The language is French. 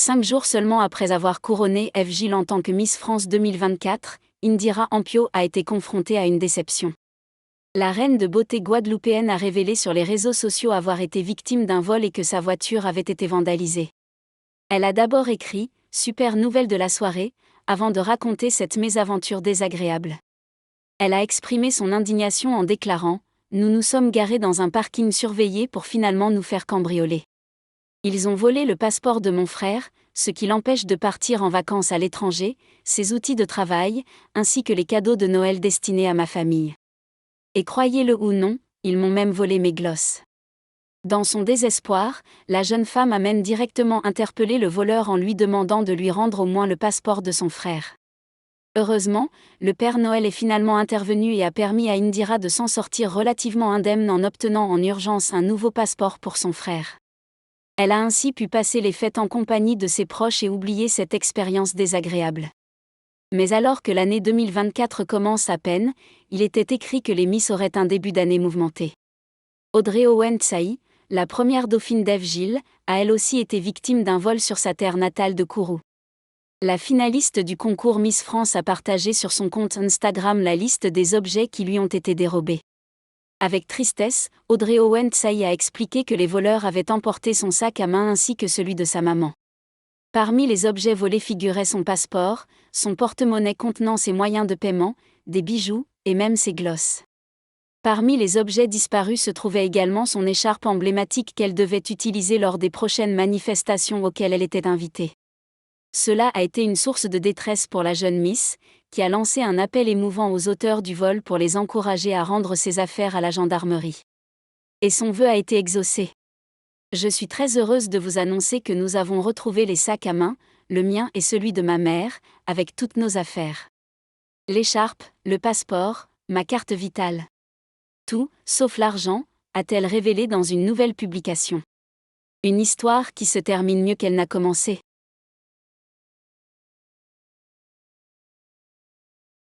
5 jours seulement après avoir couronné Eve Gilles en tant que Miss France 2024, Indira Ampio a été confrontée à une déception. La reine de beauté guadeloupéenne a révélé sur les réseaux sociaux avoir été victime d'un vol et que sa voiture avait été vandalisée. Elle a d'abord écrit « Super nouvelle de la soirée », avant de raconter cette mésaventure désagréable. Elle a exprimé son indignation en déclarant « Nous nous sommes garés dans un parking surveillé pour finalement nous faire cambrioler. Ils ont volé le passeport de mon frère, ce qui l'empêche de partir en vacances à l'étranger, ses outils de travail, ainsi que les cadeaux de Noël destinés à ma famille. Et croyez-le ou non, ils m'ont même volé mes glosses. » Dans son désespoir, la jeune femme a même directement interpellé le voleur en lui demandant de lui rendre au moins le passeport de son frère. Heureusement, le Père Noël est finalement intervenu et a permis à Indira de s'en sortir relativement indemne en obtenant en urgence un nouveau passeport pour son frère. Elle a ainsi pu passer les fêtes en compagnie de ses proches et oublier cette expérience désagréable. Mais alors que l'année 2024 commence à peine, il était écrit que les Miss auraient un début d'année mouvementé. Audrey Owen-Tsai, la première dauphine d'Eve Gilles, a elle aussi été victime d'un vol sur sa terre natale de Kourou. La finaliste du concours Miss France a partagé sur son compte Instagram la liste des objets qui lui ont été dérobés. Avec tristesse, Audrey Owen-Tsai a expliqué que les voleurs avaient emporté son sac à main ainsi que celui de sa maman. Parmi les objets volés figuraient son passeport, son porte-monnaie contenant ses moyens de paiement, des bijoux, et même ses glosses. Parmi les objets disparus se trouvait également son écharpe emblématique qu'elle devait utiliser lors des prochaines manifestations auxquelles elle était invitée. Cela a été une source de détresse pour la jeune Miss, qui a lancé un appel émouvant aux auteurs du vol pour les encourager à rendre ses affaires à la gendarmerie. Et son vœu a été exaucé. Je suis très heureuse de vous annoncer que nous avons retrouvé les sacs à main, le mien et celui de ma mère, avec toutes nos affaires. L'écharpe, le passeport, ma carte vitale. Tout, sauf l'argent, a-t-elle révélé dans une nouvelle publication. Une histoire qui se termine mieux qu'elle n'a commencé.